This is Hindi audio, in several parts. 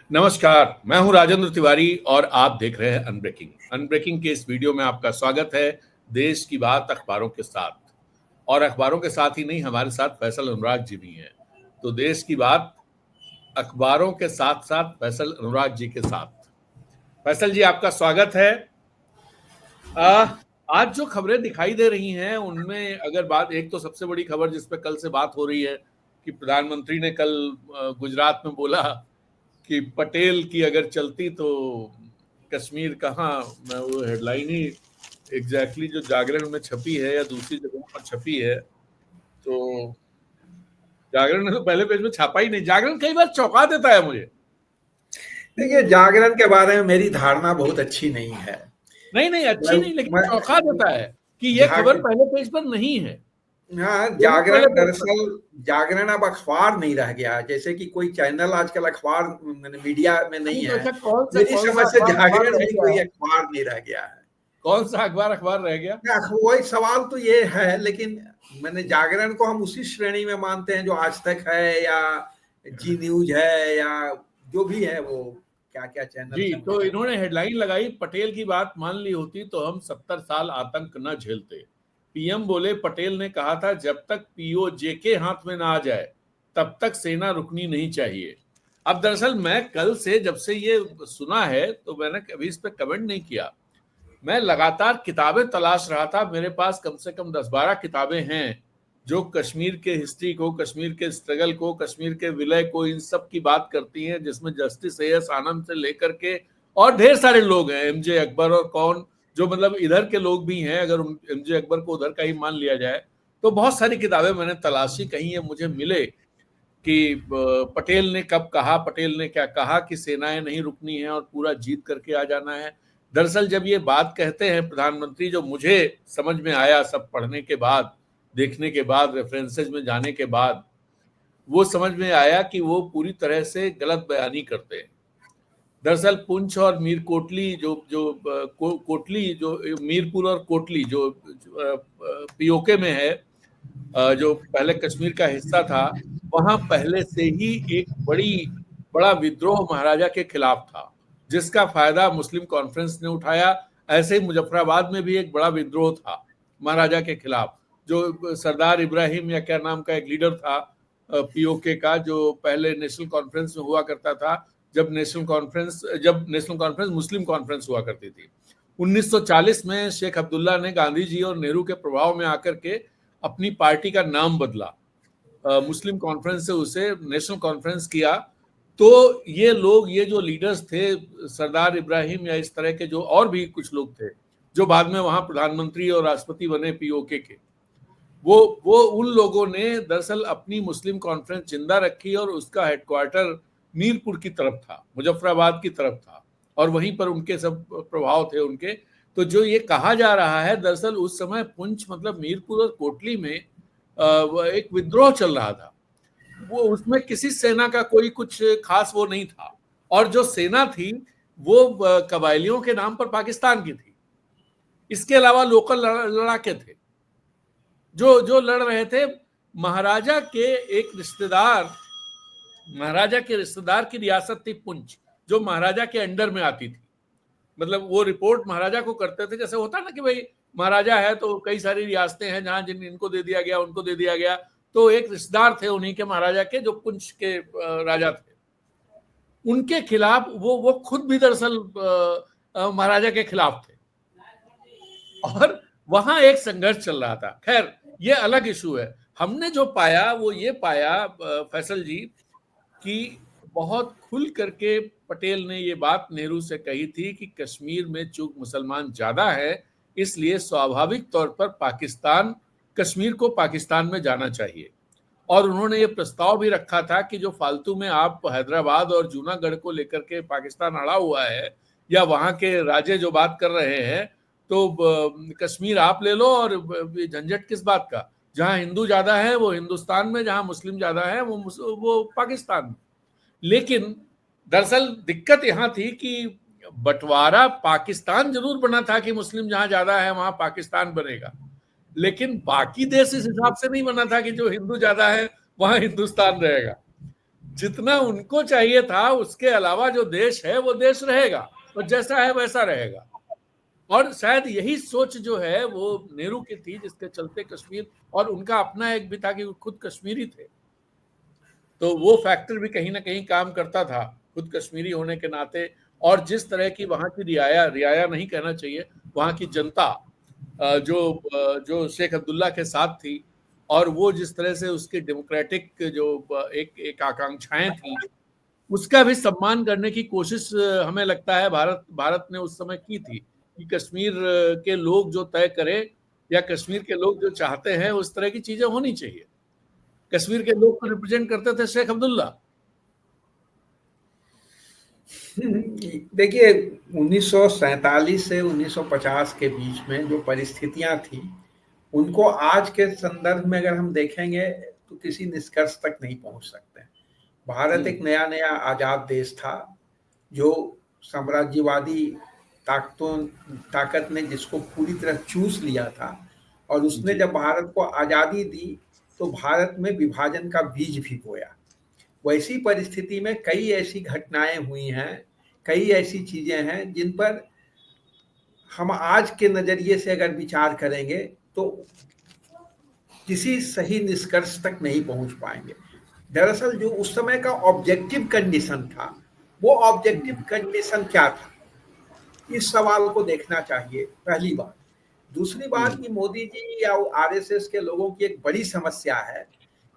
नमस्कार, मैं हूं राजेंद्र तिवारी और आप देख रहे हैं अनब्रेकिंग। अनब्रेकिंग के इस वीडियो में आपका स्वागत है। देश की बात अखबारों के साथ, और अखबारों के साथ ही नहीं, हमारे साथ फैसल अनुराग जी भी हैं। तो देश की बात अखबारों के साथ साथ फैसल अनुराग जी के साथ। फैसल जी, आपका स्वागत है। आज जो खबरें दिखाई दे रही हैं उनमें अगर बात, एक तो सबसे बड़ी खबर जिस पे कल से बात हो रही है कि प्रधानमंत्री ने कल गुजरात में बोला कि पटेल की अगर चलती तो कश्मीर कहाँ। मैं वो हेडलाइन ही एग्जैक्टली जो जागरण में छपी है या दूसरी जगहों पर छपी है, तो जागरण ने तो पहले पेज में छापा ही नहीं। जागरण कई बार चौंका देता है मुझे। देखिए, जागरण के बारे में मेरी धारणा बहुत अच्छी नहीं है। नहीं नहीं, अच्छी नहीं, लेकिन मैं चौंका देता है कि ये खबर पहले पेज पर नहीं है। हाँ, दोनों पहले जागरण पेज पर। दरअसल जागरण अब अखबार नहीं रह गया। जैसे कि कोई चैनल आजकल अखबार मीडिया में नहीं तो है। अच्छा, मेरी कौन सा समझ से अखबार अखबार जागरण रह भी गया कोई है? अखबार नहीं रह गया है। कौन सा अखबार रह गया? वही सवाल तो ये है, लेकिन मैंने जागरण को हम उसी श्रेणी में मानते हैं जो आज तक है या जी न्यूज है या जो भी है, वो क्या क्या चैनल जी, सब तो है। इन्होंने हेडलाइन लगाई, पटेल की बात मान ली होती तो हम 70 साल आतंक न झेलते। पीएम बोले, पटेल ने कहा था जब तक पीओजे के हाथ में ना आ जाए तब तक सेना रुकनी नहीं चाहिए। अब दरअसल मैं कल से जब से ये सुना है तो मैंने कभी इस पे कमेंट नहीं किया। मैं लगातार किताबें तलाश रहा था। मेरे पास कम से कम 10-12 किताबें हैं जो कश्मीर के हिस्ट्री को, कश्मीर के स्ट्रगल को, कश्मीर के विलय को, इन सब की बात करती हैं, जिसमें जस्टिस एएस आनंद से लेकर के और ढेर सारे लोग हैं, एमजे अकबर और कौन, जो मतलब इधर के लोग भी हैं, अगर एमजे अकबर को उधर का ही मान लिया जाए। तो बहुत सारी किताबें मैंने तलाशी, कहीं ये मुझे मिले कि पटेल ने कब कहा, पटेल ने क्या कहा कि सेनाएं नहीं रुकनी है और पूरा जीत करके आ जाना है। दरअसल जब ये बात कहते हैं प्रधानमंत्री, जो मुझे समझ में आया सब पढ़ने के बाद, देखने के बाद, रेफरेंसेज में जाने के बाद, वो समझ में आया कि वो पूरी तरह से गलत बयानी करते हैं। दरअसल पुंछ और मीर कोटली कोटली जो मीरपुर और कोटली जो पीओके में है, जो पहले कश्मीर का हिस्सा था, वहां पहले से ही एक बड़ा विद्रोह महाराजा के खिलाफ था, जिसका फायदा मुस्लिम कॉन्फ्रेंस ने उठाया। ऐसे ही मुजफ्फराबाद में भी एक बड़ा विद्रोह था महाराजा के खिलाफ, जो सरदार इब्राहिम या क्या नाम का एक लीडर था पीओके का, जो पहले नेशनल कॉन्फ्रेंस में हुआ करता था, जब नेशनल कॉन्फ्रेंस मुस्लिम कॉन्फ्रेंस हुआ करती थी। 1940 में शेख अब्दुल्ला ने गांधी जी और नेहरू के प्रभाव में आकर के अपनी पार्टी का नाम बदला, मुस्लिम कॉन्फ्रेंस से उसे नेशनल कॉन्फ्रेंस किया। तो ये लोग, ये जो लीडर्स थे, सरदार इब्राहिम या इस तरह के जो और भी कुछ लोग थे, जो बाद में वहां प्रधानमंत्री और राष्ट्रपति बने पीओके के, वो उन लोगों ने दरअसल अपनी मुस्लिम कॉन्फ्रेंस जिंदा रखी और उसका हेडक्वार्टर मीरपुर की तरफ था, मुजफ्फराबाद की तरफ था, और वहीं पर उनके सब प्रभाव थे उनके। तो जो ये कहा जा रहा है, दरअसल उस समय पुंछ मतलब मीरपुर और कोटली में एक विद्रोह चल रहा था। वो उसमें किसी सेना का कोई कुछ खास वो नहीं था, और जो सेना थी वो कबायलियों के नाम पर पाकिस्तान की थी। इसके अलावा लोकल लड़ाके थे जो जो लड़ रहे थे। महाराजा के एक रिश्तेदार महाराजा के रिश्तेदार की रियासत थी पुंछ, जो महाराजा के अंडर में आती थी। मतलब वो रिपोर्ट महाराजा को करते थे, जैसे होता ना कि भाई महाराजा है तो कई सारी रियासतें हैं जहां जिन इनको दे दिया गया, उनको दे दिया गया। तो एक रिश्तेदार थे उन्हीं के महाराजा के, जो पुंछ के राजा थे, उनके खिलाफ वो खुद भी दरअसल महाराजा के खिलाफ थे, और वहां एक संघर्ष चल रहा था। खैर, ये अलग इशू है। हमने जो पाया वो ये पाया फैसल जी, कि बहुत खुल करके पटेल ने ये बात नेहरू से कही थी कि कश्मीर में चूंकि मुसलमान ज्यादा है, इसलिए स्वाभाविक तौर पर पाकिस्तान, कश्मीर को पाकिस्तान में जाना चाहिए। और उन्होंने ये प्रस्ताव भी रखा था कि जो फालतू में आप हैदराबाद और जूनागढ़ को लेकर के पाकिस्तान अड़ा हुआ है, या वहां के राजे जो बात कर रहे हैं, तो कश्मीर आप ले लो, और झंझट किस बात का। जहां हिंदू ज्यादा है वो हिंदुस्तान में, जहां मुस्लिम ज्यादा है वो पाकिस्तान में। लेकिन दरअसल दिक्कत यहां थी कि बंटवारा पाकिस्तान जरूर बना था कि मुस्लिम जहां ज्यादा है वहां पाकिस्तान बनेगा, लेकिन बाकी देश इस हिसाब से नहीं बना था कि जो हिंदू ज्यादा है वहां हिंदुस्तान रहेगा। जितना उनको चाहिए था उसके अलावा जो देश है वो देश रहेगा, और जैसा है वैसा रहेगा। और शायद यही सोच जो है वो नेहरू की थी, जिसके चलते कश्मीर, और उनका अपना एक भी था कि वो खुद कश्मीरी थे, तो वो फैक्टर भी कहीं ना कहीं काम करता था खुद कश्मीरी होने के नाते। और जिस तरह की वहां की रियाया रियाया नहीं कहना चाहिए, वहां की जनता जो शेख अब्दुल्ला के साथ थी, और वो जिस तरह से उसकी डेमोक्रेटिक जो एक एक आकांक्षाएं थी, उसका भी सम्मान करने की कोशिश हमें लगता है भारत भारत ने उस समय की थी, कि कश्मीर के लोग जो तय करे, या कश्मीर के लोग जो चाहते हैं उस तरह की चीजें होनी चाहिए। कश्मीर के लोग को रिप्रेजेंट करते थे शेख अब्दुल्ला। देखिए 1947 से 1950 के बीच में जो परिस्थितियां थी, उनको आज के संदर्भ में अगर हम देखेंगे तो किसी निष्कर्ष तक नहीं पहुंच सकते। भारत एक नया नया आजाद देश था, जो साम्राज्यवादी ताकत ने जिसको पूरी तरह चूस लिया था, और उसने जब भारत को आजादी दी तो भारत में विभाजन का बीज भी बोया। वैसी परिस्थिति में कई ऐसी घटनाएं हुई हैं, कई ऐसी चीजें हैं जिन पर हम आज के नजरिए से अगर विचार करेंगे तो किसी सही निष्कर्ष तक नहीं पहुंच पाएंगे। दरअसल जो उस समय का ऑब्जेक्टिव कंडीशन था, वो ऑब्जेक्टिव कंडीशन क्या था, इस सवाल को देखना चाहिए, पहली बात। दूसरी बात कि मोदी जी या आरएसएस के लोगों की एक बड़ी समस्या है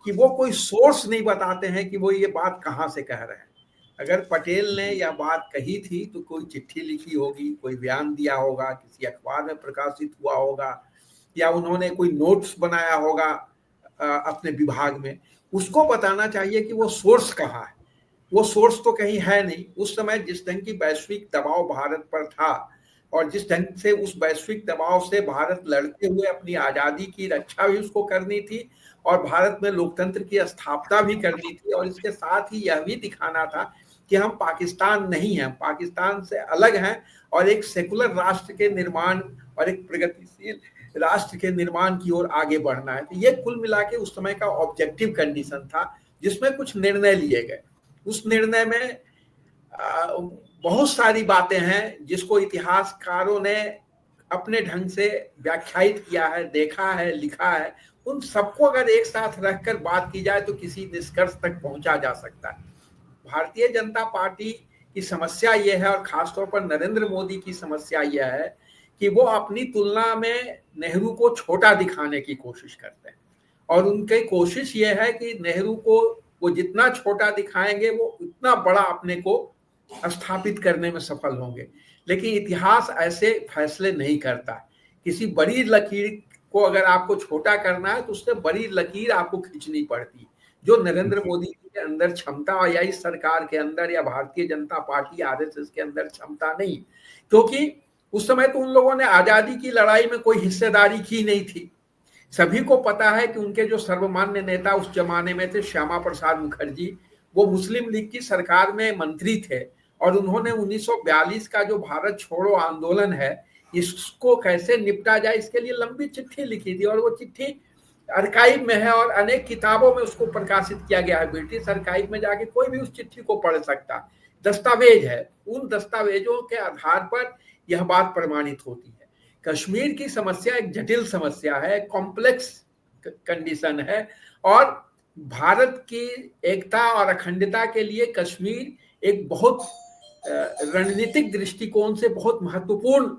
कि वो कोई सोर्स नहीं बताते हैं कि वो ये बात कहाँ से कह रहे हैं। अगर पटेल ने यह बात कही थी तो कोई चिट्ठी लिखी होगी, कोई बयान दिया होगा, किसी अखबार में प्रकाशित हुआ होगा, या उन्होंने कोई नोट्स बनाया होगा अपने विभाग में। उसको बताना चाहिए कि वो सोर्स कहाँ है। वो सोर्स तो कहीं है नहीं। उस समय जिस ढंग की वैश्विक दबाव भारत पर था, और जिस ढंग से उस वैश्विक दबाव से भारत लड़ते हुए अपनी आजादी की रक्षा भी उसको करनी थी, और भारत में लोकतंत्र की स्थापना भी करनी थी, और इसके साथ ही यह भी दिखाना था कि हम पाकिस्तान नहीं हैं, पाकिस्तान से अलग हैं, और एक सेकुलर राष्ट्र के निर्माण और एक प्रगतिशील राष्ट्र के निर्माण की ओर आगे बढ़ना है। तो ये कुल मिला के उस समय का ऑब्जेक्टिव कंडीशन था, जिसमें कुछ निर्णय लिए गए। उस निर्णय में बहुत सारी बातें हैं जिसको इतिहासकारों ने अपने ढंग से व्याख्यायित किया है, देखा है, लिखा है। उन सबको अगर एक साथ रखकर बात की जाए तो किसी निष्कर्ष तक पहुंचा जा सकता है। भारतीय जनता पार्टी की समस्या यह है, और खासतौर पर नरेंद्र मोदी की समस्या यह है कि वो अपनी तुलना में नेहरू को छोटा दिखाने की कोशिश करते हैं, और उनकी कोशिश यह है कि नेहरू को वो जितना छोटा दिखाएंगे वो उतना बड़ा अपने को स्थापित करने में सफल होंगे। लेकिन इतिहास ऐसे फैसले नहीं करता। किसी बड़ी लकीर को अगर आपको छोटा करना है तो उससे बड़ी लकीर आपको खींचनी पड़ती, जो नरेंद्र मोदी के अंदर क्षमता, या इस सरकार के अंदर, या भारतीय जनता पार्टी आरएसएस के अंदर क्षमता नहीं। क्योंकि उस समय तो उन लोगों ने आजादी की लड़ाई में कोई हिस्सेदारी की नहीं थी। सभी को पता है कि उनके जो सर्वमान्य नेता उस जमाने में थे, श्यामा प्रसाद मुखर्जी, वो मुस्लिम लीग की सरकार में मंत्री थे, और उन्होंने 1942 का जो भारत छोड़ो आंदोलन है, इसको कैसे निपटा जाए, इसके लिए लंबी चिट्ठी लिखी थी, और वो चिट्ठी आर्काइव में है और अनेक किताबों में उसको प्रकाशित किया गया है। ब्रिटिश आर्काइव में जाके कोई भी उस चिट्ठी को पढ़ सकता, दस्तावेज है। उन दस्तावेजों के आधार पर यह बात प्रमाणित होती है। कश्मीर की समस्या एक जटिल समस्या है, कॉम्प्लेक्स कंडीशन है, और भारत की एकता और अखंडता के लिए कश्मीर एक बहुत रणनीतिक दृष्टिकोण से बहुत महत्वपूर्ण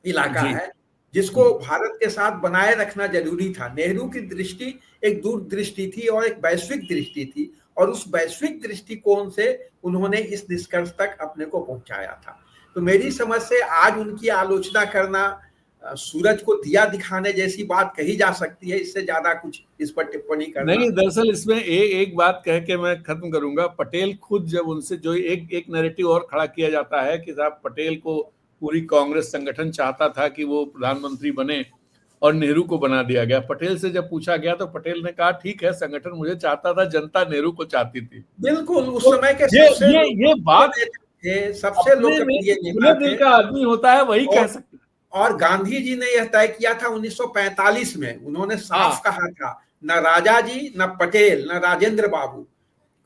इलाका है, जिसको भारत के साथ बनाए रखना जरूरी था। नेहरू की दृष्टि एक दूरदृष्टि थी और एक वैश्विक दृष्टि थी, और उस वैश्विक दृष्टिकोण से उन्होंने इस निष्कर्ष तक अपने को पहुंचाया था। तो मेरी समझ से आज उनकी आलोचना करना सूरज को दिया दिखाने जैसी बात कही जा सकती है। इससे ज्यादा कुछ इस पर टिप्पणी करना नहीं। दरअसल इसमें एक बात कह के मैं खत्म करूंगा। पटेल खुद जब उनसे जो एक नैरेटिव और खड़ा किया जाता है कि साहब पटेल को पूरी कांग्रेस संगठन चाहता था कि वो प्रधानमंत्री बने, और नेहरू को बना दिया गया। पटेल से जब पूछा गया तो पटेल ने कहा ठीक है, संगठन मुझे चाहता था, जनता नेहरू को चाहती थी। बिल्कुल, उस तो समय के ये बात सबसे लोकप्रिय नेता थे, दिल का आदमी होता है वही कह सकता है। और गांधी जी ने यह तय किया था 1945 में। उन्होंने साफ कहा था, न राजा जी, न पटेल, न राजेंद्र बाबू,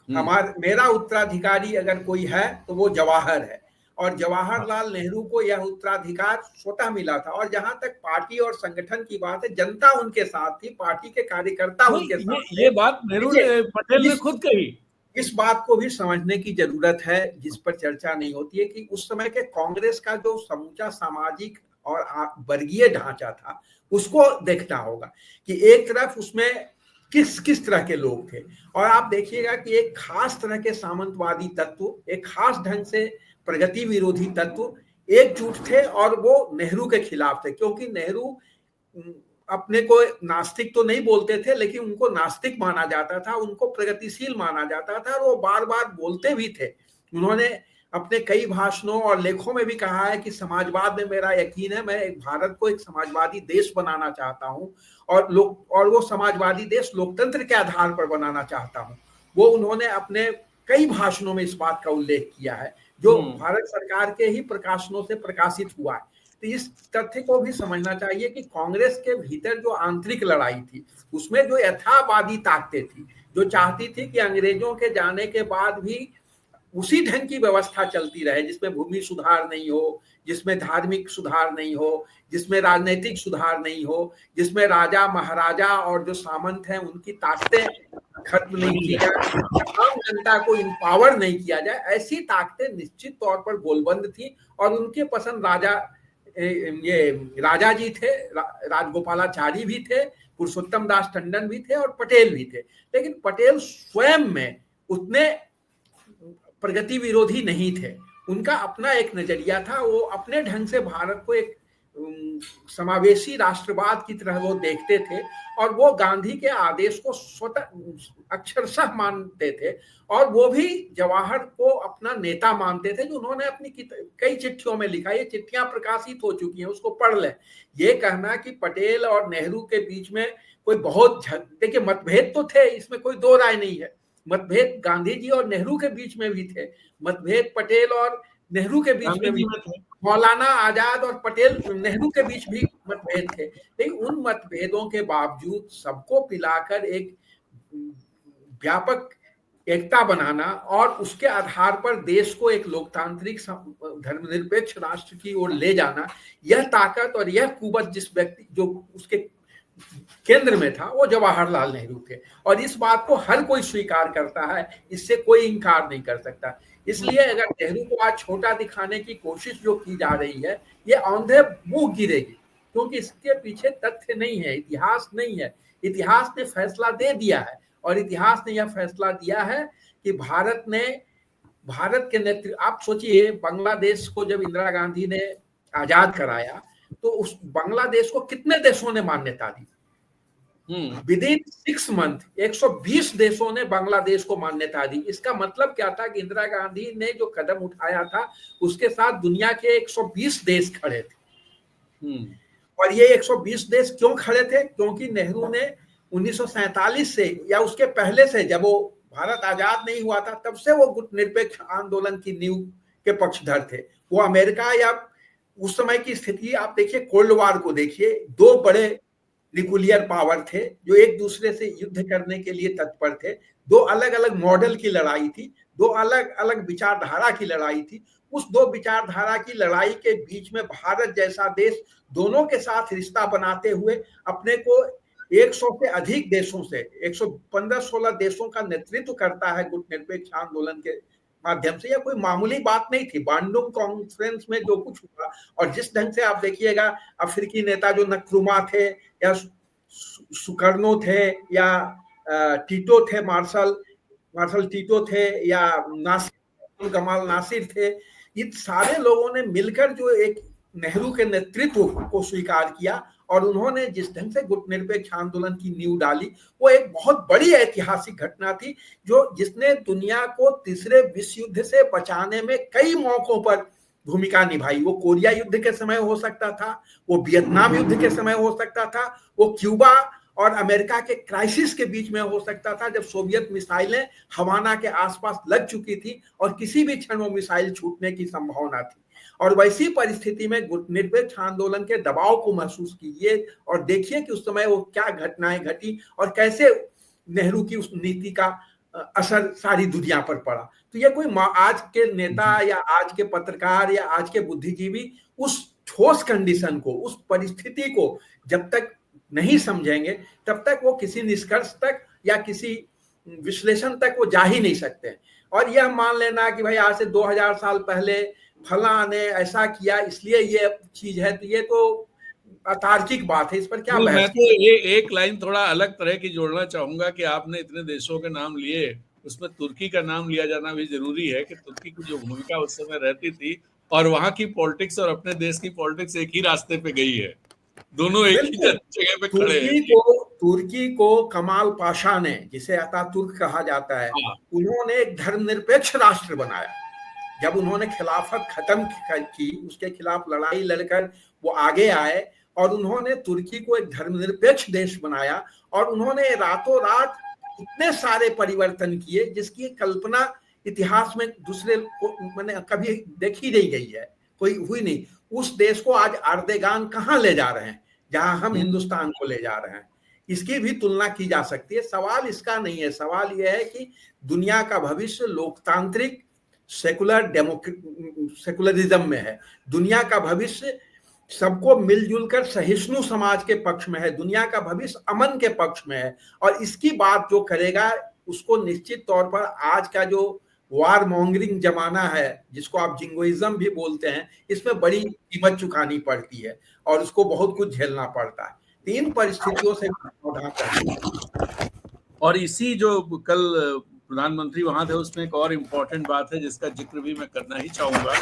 मेरा उत्तराधिकारी अगर कोई है तो वो जवाहर है, और जवाहरलाल नेहरू को यह उत्तराधिकार स्वतः मिला था। और जहां तक पार्टी और संगठन की बात है, जनता उनके साथ थी, पार्टी के कार्यकर्ता उनके साथ थे। ये बात पटेल ने खुद कही। इस बात को भी समझने की जरूरत है, जिस पर चर्चा नहीं होती है, कि उस समय के कांग्रेस का जो समूचा सामाजिक और वर्गीय ढांचा था, उसको देखना होगा कि एक तरफ उसमें किस किस तरह के लोग थे। और आप देखिएगा कि एक खास तरह के सामंतवादी तत्व, एक खास ढंग से प्रगति विरोधी तत्व एकजुट थे, और वो नेहरू के खिलाफ थे। क्योंकि नेहरू अपने को नास्तिक तो नहीं बोलते थे, लेकिन उनको नास्तिक माना जाता था, उनको प्रगतिशील माना जाता था, और वो बार बार बोलते भी थे। उन्होंने अपने कई भाषणों और लेखों में भी कहा है कि समाजवाद में मेरा यकीन है, मैं भारत को एक समाजवादी देश बनाना चाहता हूं, और वो समाजवादी देश लोकतंत्र के आधार पर बनाना चाहता हूं। वो उन्होंने अपने कई भाषणों में इस बात का उल्लेख किया है, जो भारत सरकार के ही प्रकाशनों से प्रकाशित हुआ है। तो इस तथ्य को भी समझना चाहिए कि कांग्रेस के भीतर जो आंतरिक लड़ाई थी, उसमें जो यथावादी ताकतें थी, जो चाहती थी कि अंग्रेजों के जाने के बाद भी उसी ढंग की व्यवस्था चलती रहे, जिसमें भूमि सुधार नहीं हो, जिसमें धार्मिक सुधार नहीं हो, जिसमें राजनीतिक सुधार नहीं हो, जिसमें राजा महाराजा और जो सामंत हैं उनकी ताकतें खत्म नहीं की जाए, आम जनता को इंपावर नहीं किया जाए, ऐसी ताकतें निश्चित तौर पर गोलबंद थी। और उनके पसंद ये राजा जी थे, राजगोपालाचारी भी थे, पुरुषोत्तम दास टंडन भी थे, और पटेल भी थे। लेकिन पटेल स्वयं में उतने प्रगति विरोधी नहीं थे। उनका अपना एक नजरिया था, वो अपने ढंग से भारत को एक समावेशी राष्ट्रवाद की तरह वो देखते थे, और वो गांधी के आदेश को स्वतः अक्षरशः मानते थे, और वो भी जवाहर को अपना नेता मानते थे, जो उन्होंने अपनी कई चिट्ठियों में लिखा। ये चिट्ठियां प्रकाशित हो चुकी हैं, उसको पढ़ लें। ये कहना कि पटेल और नेहरू के बीच में कोई बहुत देखिए मतभेद तो थे, इसमें कोई दो राय नहीं है। मतभेद गांधी जी और नेहरू के बीच में भी थे, मतभेद पटेल और नेहरू के बीच में भी थे, मौलाना आजाद और पटेल नेहरू के बीच भी मतभेद थे। लेकिन उन मतभेदों के बावजूद सबको पिलाकर एक व्यापक एकता बनाना, और उसके आधार पर देश को एक लोकतांत्रिक धर्मनिरपेक्ष राष्ट्र की ओर ले जाना, यह ताकत और यह कुवत जिस व्यक्ति जो उसके केंद्र में था, वो जवाहरलाल नेहरू थे। और इस बात को हर कोई स्वीकार करता है, इससे कोई इंकार नहीं कर सकता। इसलिए अगर नेहरू को आज छोटा दिखाने की कोशिश जो की जा रही है, ये औंधे मुंह गिरेगी, क्योंकि इसके पीछे तथ्य नहीं है, इतिहास नहीं है। इतिहास ने फैसला दे दिया है, और इतिहास ने यह फैसला दिया है कि भारत के नेतृत्व, आप सोचिए बांग्लादेश को जब इंदिरा गांधी ने आजाद कराया, तो उस बांग्लादेश को कितने देशों ने मान्यता दी? विद इन 6 मंथ 120 देशों ने बांग्लादेश को मान्यता दी। इसका मतलब क्या था कि इंदिरा गांधी ने जो कदम उठाया था, उसके साथ दुनिया के 120 देश खड़े थे। और ये 120 देश क्यों खड़े थे? क्योंकि नेहरू ने 1947 से या उसके पहले से, जब वो भारत आजाद नहीं हुआ था, तब से वो गुटनिरपेक्ष आंदोलन की नींव के पक्षधर थे। वो अमेरिका या उस समय की स्थिति आप देखिए, कोल्ड वार को देखिए, दो बड़े न्यूक्लियर पावर थे जो एक दूसरे से युद्ध करने के लिए तत्पर थे। दो अलग अलग मॉडल की लड़ाई थी, दो अलग अलग विचारधारा की लड़ाई थी। उस दो विचारधारा की लड़ाई के बीच में भारत जैसा देश दोनों के साथ रिश्ता बनाते हुए अपने को 100 से अधिक देशों से, 115-16 देशों का नेतृत्व करता है गुटनिरपेक्ष आंदोलन के माध्यम से। यह कोई मामूली बात नहीं थी। बांडुंग कॉन्फ्रेंस में जो कुछ हुआ, और जिस ढंग से आप देखिएगा, अफ्रीकी नेता जो नक्रुमा थे, या सुकर्नो थे, या टीटो थे, मार्शल टीटो थे, या नासिर गमाल नासिर थे, इन सारे लोगों ने मिलकर जो एक नेहरू के नेतृत्व को स्वीकार किया, और उन्होंने जिस ढंग से गुटनिरपेक्ष आंदोलन की नींव डाली, वो एक बहुत बड़ी ऐतिहासिक घटना थी, जिसने दुनिया को तीसरे विश्व युद्ध से बचाने में कई मौकों पर भूमिका निभाई। वो कोरिया युद्ध के समय हो सकता था, वो वियतनाम युद्ध के समय हो सकता था, वो क्यूबा और अमेरिका के क्राइसिस के बीच में हो सकता था, जब सोवियत मिसाइलें हवाना के आसपास लग चुकी थी और किसी भी क्षण वो मिसाइल छूटने की संभावना थी। और वैसी परिस्थिति में गुटनिरपेक्ष आंदोलन के दबाव को महसूस कीजिए, और देखिए कि उस समय वो क्या घटनाएं घटी, और कैसे नेहरू की उस नीति का असर सारी दुनिया पर पड़ा। तो ये कोई आज के नेता या आज के पत्रकार या आज के बुद्धिजीवी उस ठोस कंडीशन को, उस परिस्थिति को जब तक नहीं समझेंगे तब तक वो किसी निष्कर्ष तक या किसी विश्लेषण तक वो जा ही नहीं सकते। और यह मान लेना कि भाई आज से 2000 साल पहले फला ने ऐसा किया इसलिए ये चीज है, तो ये तो अतार्किक बात है, इस पर क्या बहस। मैं तो एक लाइन थोड़ा अलग तरह की जोड़ना चाहूंगा कि आपने इतने देशों के नाम लिए, उसमें तुर्की का नाम लिया जाना भी जरूरी है कि तुर्की की जो भूमिका उस समय रहती थी और वहां की पॉलिटिक्स और अपने देश की पॉलिटिक्स एक ही रास्ते पे गई है, दोनों एक ही जगह पे खड़े हैं। तुर्की को कमाल पाशा ने, जिसे अतातुर्क कहा जाता है, उन्होंने एक धर्मनिरपेक्ष राष्ट्र बनाया। जब उन्होंने खिलाफत खत्म की, उसके खिलाफ लड़ाई लड़कर वो आगे आए और उन्होंने तुर्की को एक धर्मनिरपेक्ष देश बनाया और उन्होंने रातों रात इतने सारे परिवर्तन किए जिसकी कल्पना इतिहास में दूसरे को मैंने कभी देखी नहीं गई है, कोई हुई नहीं। उस देश को आज अर्देगान कहाँ ले जा रहे हैं, जहां हम हिंदुस्तान को ले जा रहे हैं, इसकी भी तुलना की जा सकती है। सवाल इसका नहीं है, सवाल यह है कि दुनिया का भविष्य लोकतांत्रिक सेकुलरिज्म में है, दुनिया का भविष्य सबको मिलजुल कर सहिष्णु समाज के पक्ष में है, दुनिया का भविष्य अमन के पक्ष में है। और इसकी बात जो करेगा उसको निश्चित तौर पर आज का जो वार मॉन्गरिंग जमाना है, जिसको आप जिंगोइज्म भी बोलते हैं, इसमें बड़ी कीमत चुकानी पड़ती है और उसको बहुत कुछ झेलना पड़ता है। तीन परिस्थितियों से। और इसी जो कल प्रधानमंत्री वहां थे उसमें एक और इम्पोर्टेंट बात है जिसका जिक्र भी मैं करना ही चाहूंगा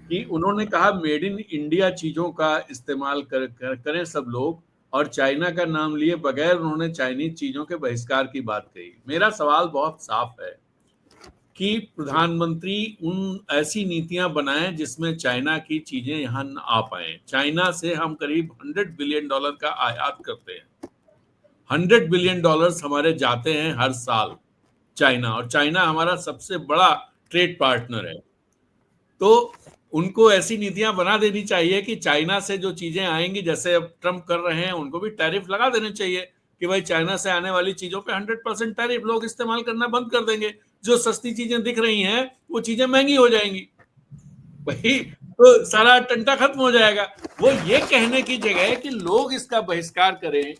कि उन्होंने कहा मेड इन इंडिया चीजों का इस्तेमाल करें सब लोग, और चाइना का नाम लिए बगैर उन्होंने चाइनीज चीजों के बहिष्कार की बात कही। मेरा सवाल बहुत साफ है कि प्रधानमंत्री उन ऐसी नीतियां बनाएं जिसमें चाइना की चीजें यहाँ न आ पाए। चाइना से हम करीब $100 बिलियन का आयात करते हैं, $100 बिलियन हमारे जाते हैं हर साल चाइना, और चाइना हमारा सबसे बड़ा ट्रेड पार्टनर है। तो उनको ऐसी नीतियां बना देनी चाहिए कि चाइना से जो चीजें आएंगी, जैसे अब ट्रम्प कर रहे हैं, उनको भी टैरिफ लगा देने चाहिए कि भाई चाइना से आने वाली चीजों पे 100% टैरिफ, लोग इस्तेमाल करना बंद कर देंगे। जो सस्ती चीजें दिख रही हैं वो चीजें महंगी हो जाएंगी, वही तो सारा टंटा खत्म हो जाएगा। वो ये कहने की जगह कि लोग इसका बहिष्कार करें,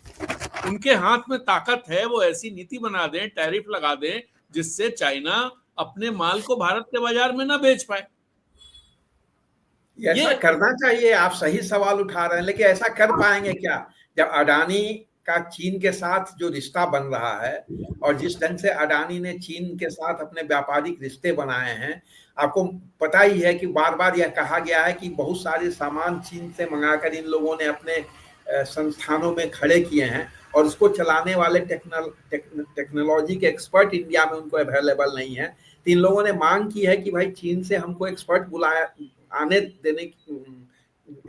उनके हाथ में ताकत है, वो ऐसी नीति बना दें, टैरिफ लगा दें जिससे चाइना अपने माल को भारत के बाजार में ना बेच पाए। ऐसा करना चाहिए। आप सही सवाल उठा रहे हैं, लेकिन ऐसा कर पाएंगे क्या जब अडानी का चीन के साथ जो रिश्ता बन रहा है और जिस ढंग से अडानी ने चीन के साथ अपने व्यापारिक रिश्ते बनाए हैं। आपको पता ही है कि बार बार यह कहा गया है कि बहुत सारे सामान चीन से मंगाकर इन लोगों ने अपने संस्थानों में खड़े किए हैं और उसको चलाने वाले टेक्नोलॉजी के एक्सपर्ट इंडिया में उनको अवेलेबल नहीं है। तो इन लोगों ने मांग की है कि भाई चीन से हमको एक्सपर्ट बुलाया आने देने की,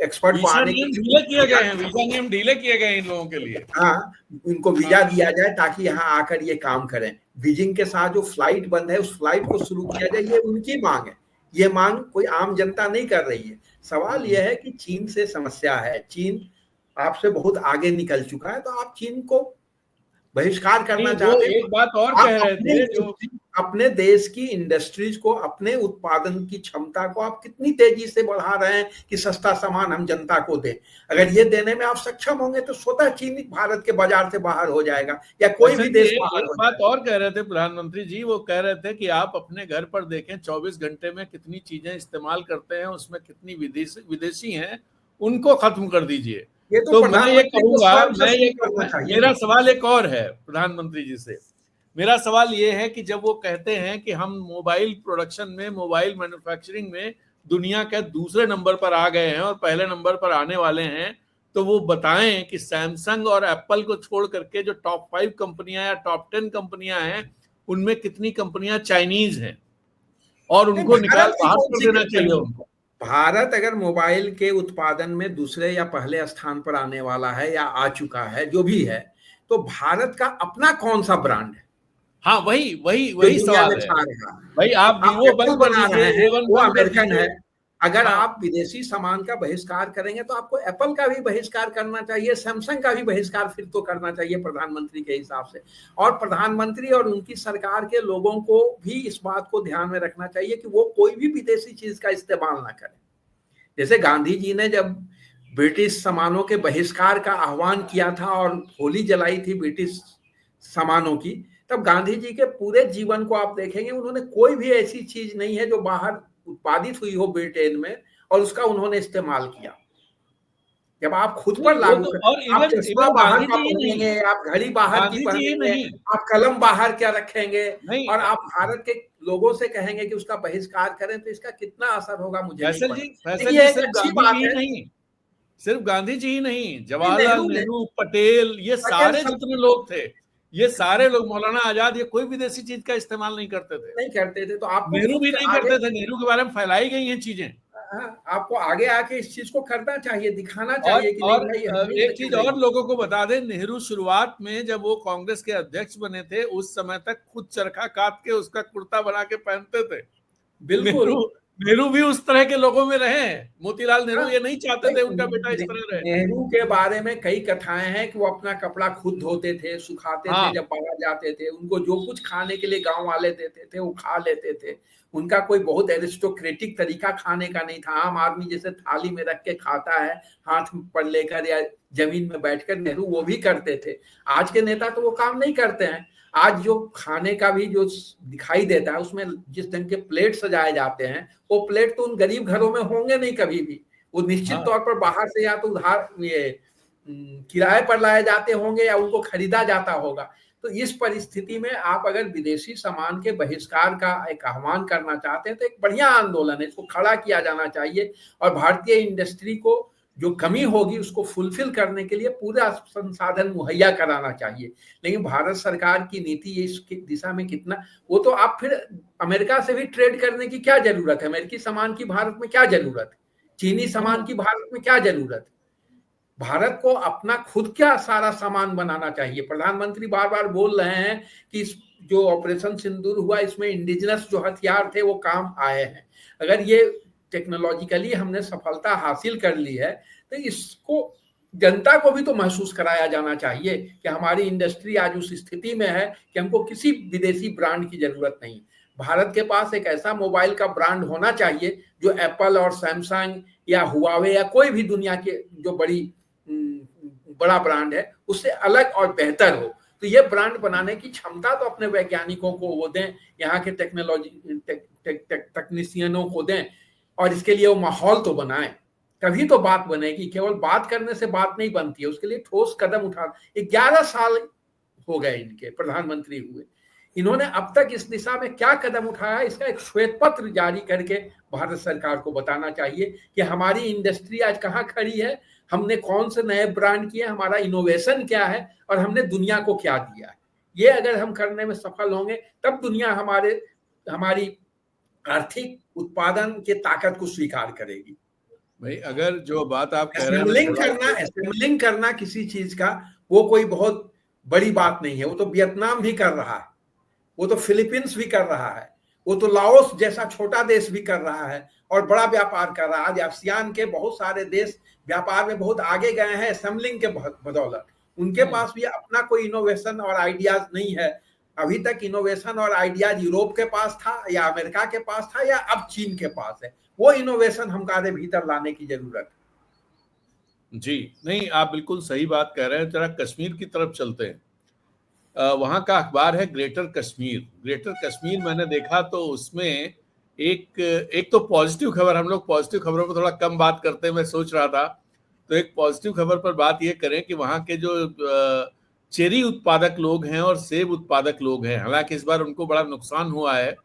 एक्सपर्ट को आने के ढीले किए गए हैं, वीजा नियम ढीले किए गए इन लोगों के लिए। हाँ, इनको वीजा दिया जाए ताकि यहाँ आकर ये काम करें। बीजिंग के साथ जो फ्लाइट बंद है उस फ्लाइट को शुरू किया जाए, ये उनकी मांग है। ये मांग कोई आम जनता नहीं कर रही है। सवाल यह है कि चीन से समस्या है, चीन आपसे बहुत आगे निकल चुका है, तो आप चीन को बहिष्कार करना चाहते हैं। एक बात और कह रहे थे, जो अपने देश की इंडस्ट्रीज को, अपने उत्पादन की क्षमता को आप कितनी तेजी से बढ़ा रहे हैं कि सस्ता सामान हम जनता को दें। अगर ये देने में आप सक्षम होंगे तो स्वतः चीन भारत के बाजार से बाहर हो जाएगा या कोई भी देश बाहर हो जाएगा। बात और कह रहे थे प्रधानमंत्री जी, वो कह रहे थे कि आप अपने घर पर देखें 24 घंटे में कितनी चीजें इस्तेमाल करते हैं, उसमें कितनी विदेशी हैं, उनको खत्म कर दीजिए। तो मैं ये कहूंगा, मेरा सवाल एक और है प्रधानमंत्री जी से। मेरा सवाल ये है कि जब वो कहते हैं कि हम मोबाइल प्रोडक्शन में, मोबाइल मैन्युफैक्चरिंग में दुनिया के दूसरे नंबर पर आ गए हैं और पहले नंबर पर आने वाले हैं, तो वो बताएं कि सैमसंग और एप्पल को छोड़ करके जो टॉप 5 कंपनियां या टॉप 10 कंपनियां हैं, उनमें कितनी कंपनियां चाइनीज हैं और उनको निकाल बाहर कर देना चाहिए उनको। भारत अगर मोबाइल के उत्पादन में दूसरे या पहले स्थान पर आने वाला है या आ चुका है, जो भी है, तो भारत का अपना कौन सा ब्रांड है? हाँ, वही सवाल है। भाई आप वीवो बंद कर दीजिए, वो अमेरिकन है, अगर आप विदेशी सामान का बहिष्कार करेंगे तो आपको एप्पल का भी बहिष्कार करना चाहिए, सैमसंग का भी बहिष्कार फिर तो करना चाहिए प्रधानमंत्री के हिसाब से। और प्रधानमंत्री और उनकी सरकार के लोगों को भी इस बात को ध्यान में रखना चाहिए कि वो कोई भी विदेशी चीज का इस्तेमाल ना करें। जैसे गांधी जी ने जब ब्रिटिश सामानों के बहिष्कार का आह्वान किया था और होली जलाई थी ब्रिटिश सामानों की, तब गांधी जी के पूरे जीवन को आप देखेंगे उन्होंने कोई भी ऐसी चीज नहीं है जो बाहर उत्पादित हुई हो ब्रिटेन में और उसका उन्होंने इस्तेमाल किया। जब आप खुद पर लागू तो, कर, और आप इवन चश्मा इवन बाहर गांधी का जी ही नहीं, पहनेंगे, आप घड़ी बाहर की गांधी जी ही पहनेंगे, नहीं, आप कलम बाहर क्या रखेंगे नहीं और आप भारत के लोगों से कहेंगे कि उसका बहिष्कार करें, तो इसका कितना असर होगा मुझे नहीं पता। फैसल लेकिन जी ये एक सिर्फ अच्छी गांधी बात जी ही है। नहीं, सिर्फ गांधी जी ही नहीं, नहीं, जवाहरलाल नेहरू ने नेहरू, पटेल, ये पटेल सारे सब जितने लोग थे, ये सारे लोग, मौलाना आजाद, ये कोई विदेशी चीज का इस्तेमाल नहीं करते थे। नहीं करते थे, तो आपको नेहरू खुद भी नहीं आगे, करते थे, नेहरू के बारे में फैलाई गई हैं चीजें। आपको आगे आके इस चीज को करना चाहिए, दिखाना चाहिए कि नहीं भाई हम नहीं एक चीज और करेंगे। लोगों को बता दें, नेहरू शुरुआत में जब वो कांग्रेस के अध्यक्ष बने थे, उस समय तक खुद चरखा काट के उसका कुर्ता बना के पहनते थे। बिल्कुल। नेहरू नेहरू भी उस तरह के लोगों में रहे हैं। मोतीलाल नेहरू हाँ, ये नहीं चाहते थे उनका बेटा इस तरह रहे। नेहरू के बारे में कई कथाएं हैं कि वो अपना कपड़ा खुद धोते थे, सुखाते थे, हाँ, जब बाहर जाते थे उनको जो कुछ खाने के लिए गांव वाले देते थे वो खा लेते थे। उनका कोई बहुत एरिस्टोक्रेटिक तरीका खाने का नहीं था, आम आदमी जैसे थाली में रख के खाता है हाथ पर लेकर या जमीन में बैठकर, नेहरू वो भी करते थे। आज के नेता तो वो काम नहीं करते हैं। आज जो खाने का भी जो दिखाई देता है उसमें जिस ढंग के प्लेट सजाए जाते हैं, वो प्लेट तो उन गरीब घरों में होंगे नहीं कभी भी। वो निश्चित हाँ, तौर पर बाहर से या तो उधार ये किराए पर लाए जाते होंगे या उनको खरीदा जाता होगा। तो इस परिस्थिति में आप अगर विदेशी सामान के बहिष्कार का एक आह्वान करना चाहते हैं तो एक बढ़िया आंदोलन है, इसको खड़ा किया जाना चाहिए और भारतीय इंडस्ट्री को जो कमी होगी उसको फुलफिल करने के लिए पूरा संसाधन मुहैया कराना चाहिए। लेकिन भारत सरकार की नीति इसकी दिशा में कितना, वो तो आप फिर अमेरिका से भी ट्रेड करने की क्या जरूरत है, अमेरिकी सामान की भारत में क्या जरूरत है, चीनी सामान की भारत में क्या जरूरत है। भारत को अपना खुद क्या सारा सामान बनाना चाहिए। प्रधानमंत्री बार बार बोल रहे हैं कि इस जो ऑपरेशन सिंदूर हुआ इसमें इंडिजिनस जो हथियार थे वो काम आए हैं। अगर ये टेक्नोलॉजिकली हमने सफलता हासिल कर ली है तो इसको जनता को भी तो महसूस कराया जाना चाहिए कि हमारी इंडस्ट्री आज उस स्थिति में है कि हमको किसी विदेशी ब्रांड की जरूरत नहीं। भारत के पास एक ऐसा मोबाइल का ब्रांड होना चाहिए जो एप्पल और सैमसंग या हुआवे या कोई भी दुनिया के जो बड़ा ब्रांड है उससे अलग और बेहतर हो। तो ये ब्रांड बनाने की क्षमता तो अपने वैज्ञानिकों को वो दें, यहाँ के टेक्नोलॉजी तकनीशियनों को दें और इसके लिए वो माहौल तो बनाएं, तभी तो बात बनेगी। केवल बात करने से बात नहीं बनती है, उसके लिए ठोस कदम उठा। 11 साल हो गए इनके प्रधानमंत्री हुए, इन्होंने अब तक इस दिशा में क्या कदम उठाया, इसका एक श्वेत पत्र जारी करके भारत सरकार को बताना चाहिए कि हमारी इंडस्ट्री आज कहाँ खड़ी है, हमने कौन से नए ब्रांड किए, हमारा इनोवेशन क्या है और हमने दुनिया को क्या दिया है। ये अगर हम करने में सफल होंगे तब दुनिया हमारी आर्थिक उत्पादन के ताकत को स्वीकार करेगी। भाई अगर जो बात आप कह रहे हैं असेंबलिंग करना किसी चीज का वो कोई बहुत बड़ी बात नहीं है। वो तो वियतनाम भी कर रहा है, वो तो फिलीपींस भी कर रहा है, वो तो लाओस जैसा छोटा देश भी कर रहा है और बड़ा व्यापार कर रहा है। आज आसियान के बहुत सारे देश व्यापार में बहुत आगे गए हैं असेंबलिंग के बदौलत। उनके पास भी अपना कोई इनोवेशन और आइडियाज नहीं है। अभी तक इनोवेशन और आइडियाज यूरोप के पास था या अमेरिका के पास था या अब चीन के पास है। वो इनोवेशन हमारे भीतर लाने की जरूरत है। जी नहीं, आप बिल्कुल सही बात कह रहे हैं। जरा कश्मीर की तरफ चलते हैं। वहां का अखबार है ग्रेटर कश्मीर। ग्रेटर कश्मीर मैंने देखा तो उसमें एक तो पॉजिटिव खबर, हम लोग पॉजिटिव खबरों पर थोड़ा कम बात करते हैं, मैं सोच रहा था तो एक पॉजिटिव खबर पर बात ये करें कि वहां के जो चेरी उत्पादक लोग हैं और सेब उत्पादक लोग हैं, हालांकि इस बार उनको बड़ा नुकसान हुआ है,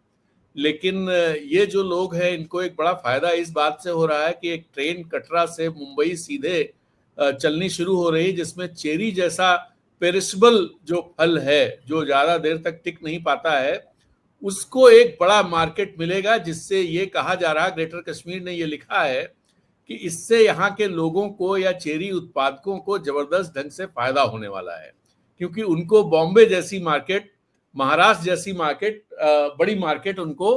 लेकिन ये जो लोग हैं इनको एक बड़ा फायदा इस बात से हो रहा है कि एक ट्रेन कटरा से मुंबई सीधे चलनी शुरू हो रही, जिसमें चेरी जैसा पेरिशेबल जो फल है जो ज्यादा देर तक टिक नहीं पाता है, उसको एक बड़ा मार्केट मिलेगा। जिससे ये कहा जा रहा है, ग्रेटर कश्मीर ने ये लिखा है कि इससे यहाँ के लोगों को या चेरी उत्पादकों को जबरदस्त ढंग से फायदा होने वाला है, क्योंकि उनको बॉम्बे जैसी मार्केट, महाराष्ट्र जैसी मार्केट, बड़ी मार्केट उनको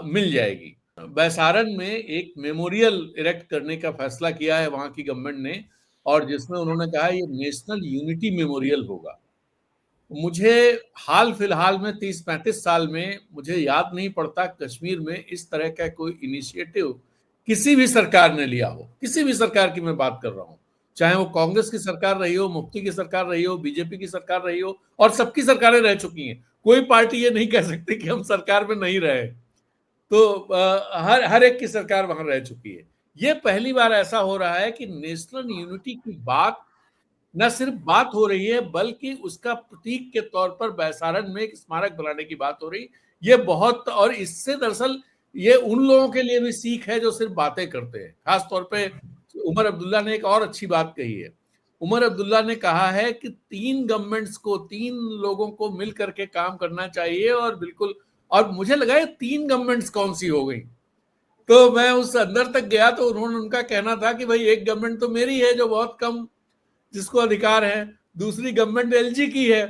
मिल जाएगी। बैसारन में एक मेमोरियल इरेक्ट करने का फैसला किया है वहां की गवर्नमेंट ने, और जिसमें उन्होंने कहा ये नेशनल यूनिटी मेमोरियल होगा। मुझे हाल फिलहाल में 30-35 साल में मुझे याद नहीं पड़ता कश्मीर में इस तरह का कोई इनिशिएटिव किसी भी सरकार ने लिया हो। किसी भी सरकार की मैं बात कर रहा हूं, चाहे वो कांग्रेस की सरकार रही हो, मुफ्ती की सरकार रही हो, बीजेपी की सरकार रही हो, और सबकी सरकारें रह चुकी हैं। कोई पार्टी ये नहीं कह सकती कि हम सरकार में नहीं रहे। तो हर हर एक की सरकार वहां रह चुकी है। ये पहली बार ऐसा हो रहा है कि नेशनल यूनिटी की बात न सिर्फ बात हो रही है, बल्कि उसका प्रतीक के तौर पर बैसारन में एक स्मारक बनाने की बात हो रही। ये बहुत, और इससे दरअसल ये उन लोगों के लिए भी सीख है जो सिर्फ बातें करते हैं। खास तौर पे उमर अब्दुल्ला ने एक और अच्छी बात कही है। उमर अब्दुल्ला ने कहा है कि 3 गवर्नमेंट्स को, 3 लोगों को मिल करके काम करना चाहिए, और बिल्कुल, और मुझे लगा ये 3 गवर्नमेंट्स कौन सी हो गई। तो मैं उस अंदर तक गया तो उन्होंने, उनका कहना था कि भाई एक गवर्नमेंट तो मेरी है जो बहुत कम जिसको अधिकार है, दूसरी गवर्नमेंट एलजी की है,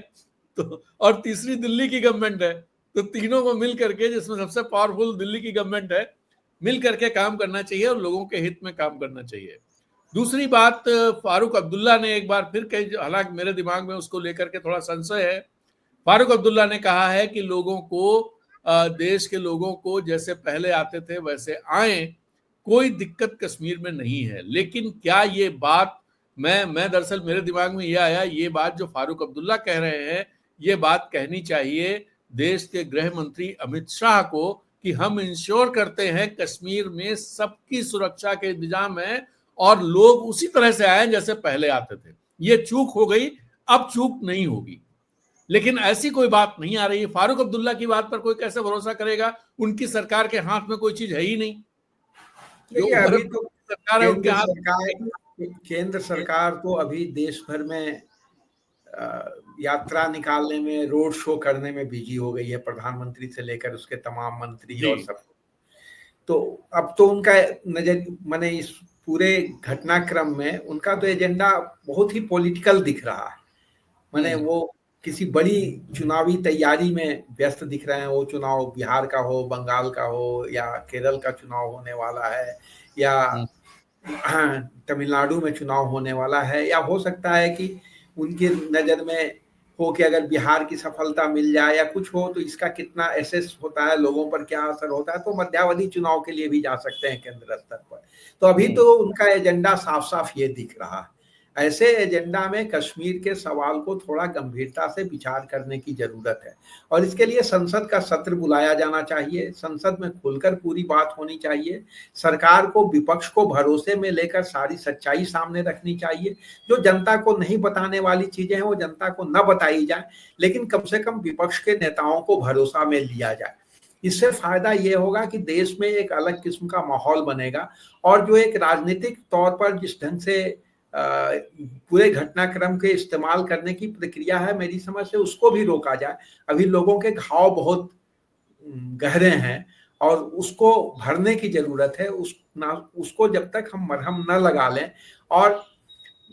तो और तीसरी दिल्ली की गवर्नमेंट है। तो तीनों को मिल करके, जिसमें सबसे पावरफुल दिल्ली की गवर्नमेंट है, मिल करके काम करना चाहिए और लोगों के हित में काम करना चाहिए। दूसरी बात, फारूक अब्दुल्ला ने एक बार फिर कही, हालांकि मेरे दिमाग में उसको लेकर के थोड़ा संशय है। फारूक अब्दुल्ला ने कहा है कि लोगों को, देश के लोगों को जैसे पहले आते थे वैसे आए, कोई दिक्कत कश्मीर में नहीं है। लेकिन क्या ये बात, मैं दरअसल मेरे दिमाग में ये आया, ये बात जो फारूक अब्दुल्ला कह रहे हैं, ये बात कहनी चाहिए देश के गृह मंत्री अमित शाह को, कि हम इंश्योर करते हैं कश्मीर में सबकी सुरक्षा के इंतजाम है और लोग उसी तरह से आए जैसे पहले आते थे। ये चूक हो गई, अब चूक नहीं होगी। लेकिन ऐसी कोई बात नहीं आ रही है। फारूक अब्दुल्ला की बात पर कोई कैसे भरोसा करेगा? उनकी सरकार के हाथ में कोई चीज है ही नहीं। जो देखिए, अभी तो सरकार है उनके केंद्र हाथ सरकार में। केंद्र सरकार तो अभी देश भर में यात्रा निकालने में, रोड शो करने में बिजी हो गई है, प्रधानमंत्री से लेकर उसके तमाम मंत्री और सब। तो अब तो उनका नजर, माने इस पूरे घटनाक्रम में उनका तो एजेंडा बहुत ही पॉलिटिकल दिख रहा है। माने वो किसी बड़ी चुनावी तैयारी में व्यस्त दिख रहे हैं। वो चुनाव बिहार का हो, बंगाल का हो, या केरल का चुनाव होने वाला है, या तमिलनाडु में चुनाव होने वाला है, या हो सकता है कि उनकी नज़र में हो कि अगर बिहार की सफलता मिल जाए या कुछ हो तो इसका कितना एसेस होता है, लोगों पर क्या असर होता है, तो मध्यावधि चुनाव के लिए भी जा सकते हैं केंद्र स्तर पर। तो अभी तो उनका एजेंडा साफ साफ ये दिख रहा है। ऐसे एजेंडा में कश्मीर के सवाल को थोड़ा गंभीरता से विचार करने की जरूरत है, और इसके लिए संसद का सत्र बुलाया जाना चाहिए। संसद में खुलकर पूरी बात होनी चाहिए। सरकार को, विपक्ष को भरोसे में लेकर सारी सच्चाई सामने रखनी चाहिए। जो जनता को नहीं बताने वाली चीजें हैं वो जनता को न बताई जाए, लेकिन कम से कम विपक्ष के नेताओं को भरोसा में लिया जाए। इससे फायदा ये होगा कि देश में एक अलग किस्म का माहौल बनेगा, और जो एक राजनीतिक तौर पर जिस ढंग से पूरे घटनाक्रम के इस्तेमाल करने की प्रक्रिया है, मेरी समझ से उसको भी रोका जाए। अभी लोगों के घाव बहुत गहरे हैं और उसको भरने की जरूरत है। उसको जब तक हम मरहम न लगा लें, और